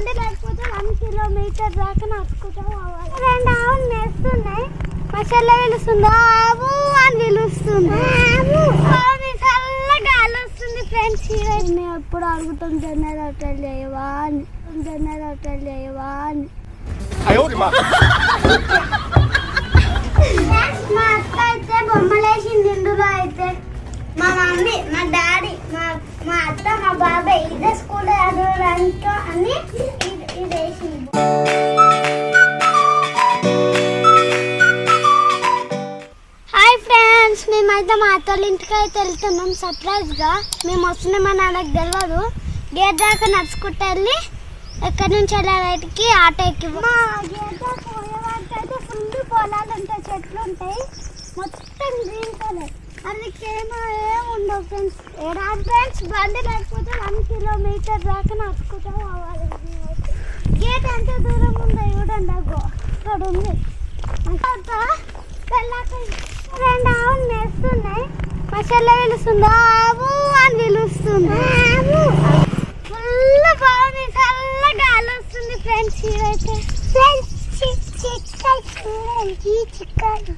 బండి లేకపోతే 1 కిలోమీటర్ దాకా నడుచుకుంటూ పోవాలి. 2 ఆవులు మేస్తున్నాయి. మా చెల్లె పిలుస్తుందా ఆవు అని పిలుస్తుంది. చల్ల గాలి వస్తుంది ఫ్రెండ్స్. మేము ఎప్పుడు అడుగుతాం జనరేటర్ చేయవా అని, జనరేటర్ చేయవా అని. మా అక్క అయితే బొమ్మలేసింది ఇందులో. అయితే మా మమ్మీ, మా డాడీ, మా అత్త, మా బాబాయ్ ఇదే స్కూల్ చదవడానికి అని ఇది వేసింది. హాయ్ ఫ్రెండ్స్, మేమైతే మా అత్తోళ్ళ ఇంటికి అయితే వెళ్తున్నాం సర్ప్రైజ్గా. మేము వస్తున్నామని వాళ్ళకి తెలియదు. గేట్ దాకా నడుచుకుంటూ వెళ్ళి ఎక్కడి నుంచి వెళ్ళే బయటికి ఆటో ఎక్కి మా గేట్ దాకా పోయేవాడికి అయితే ఫుల్ పొలాలు ఉంటాయి, చెట్లు ఉంటాయి, మొత్తం గ్రీన్ కలర్. అందుకేమో ఏముండవు ఫ్రెండ్స్. ఏడాది ఫ్రెండ్స్ బండి లేకపోతే 1 కిలోమీటర్ దాకా నడుచుకుంటూ పోవాలి. గేట్ ఎంత దూరం ఉందో చూడండి, అగో ఇక్కడ ఉంది. వెళ్ళాక 2 ఆవులు మేస్తున్నాయి. మా చెల్లె పిలుస్తుందా ఆవు అని పిలుస్తుంది. ఫుల్ బాగుంది, చల్ల గాలి వస్తుంది ఫ్రెండ్స్. ఇవైతే చిక్కలు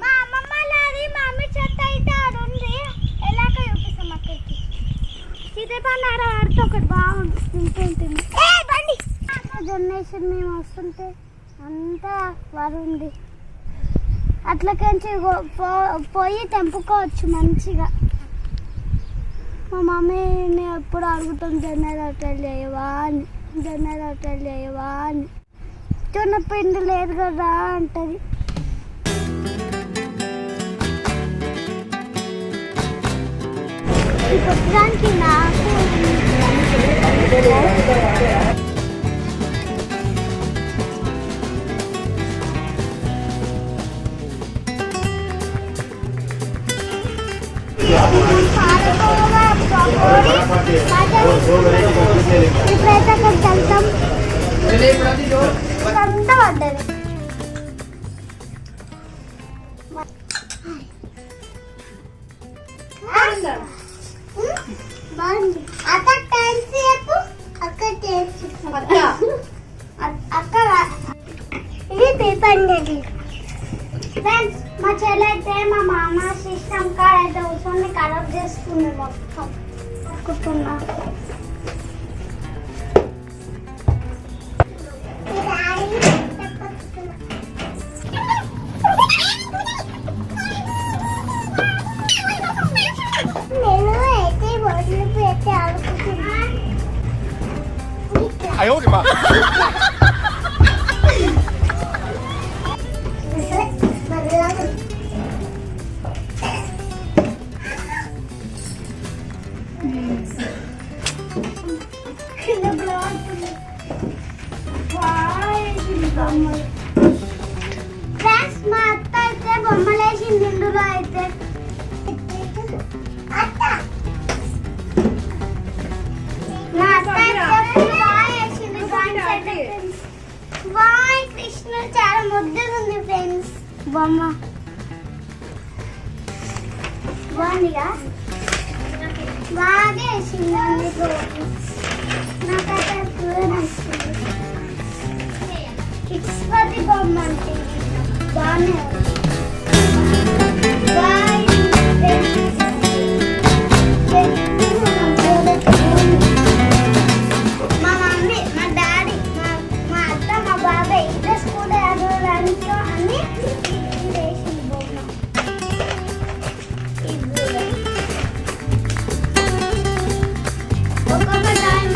మా అమ్మమ్మ లాది మమ్మీ చెట్టు అయితే ఆడుంది. ఎలాగ చూపిస్తాం అక్కడికి. సీతపన్నార ఆడితే ఒకటి బాగుంటుంది. బండి జనరేషన్ మేము వస్తుంటే అంతా వరుంది. అట్లకెంచి పోయి తెంపుకోవచ్చు మంచిగా. మా మమ్మీని ఎప్పుడు అడుగుతాం జనరేటర్ చేయవా అని, జనరేటర్ చేయవా అని. పిండి లేదు కదా అంటది. దానికి నాకు ఇప్పుడైతే అక్కడికి వెళ్తాం. అంతా పడ్డది. బాగుంది అక్క. టైమ్స్ చెప్పు అక్క. అక్క ఇది పేపర్ ఫ్రెండ్స్. మా చెల్లి అయితే మా మామ సిస్టమ్ కార్ అయితే కూర్చొని ఖరాబ్ చేస్తుంది మొత్తం. అనుకుంటున్నా నేను అయితే బోర్డులు పెట్టి ఆడుకుంటున్నా. ఫ్రెండ్స్ మా అత్త అయితే బొమ్మలేసింది ఇందులో. అయితే మా అత్త వేసింది. వాయ్ కృష్ణుడు చాలా ముద్దుగా ఉంది ఫ్రెండ్స్. బొమ్మ బాగుందిగా, బాగా వేసింది. నాకైతే నచ్చింది. కిడ్స్ పది బొమ్మ అంటే బాగానే మా మమ్మీ, మా డాడీ, మా అత్త, మా బాబాయ్ ఇదే స్కూల్ చదవడానికి అని వేసింది బొమ్మ. ఒక్కొక్క టైం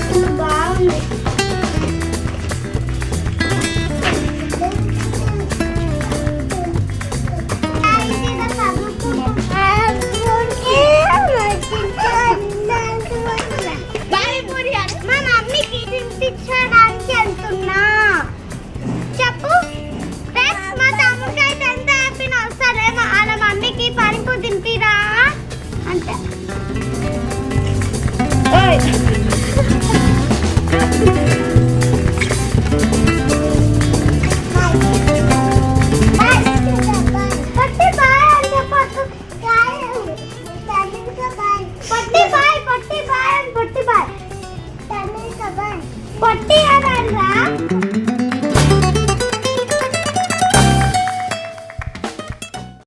బాగుంది. తీయాలా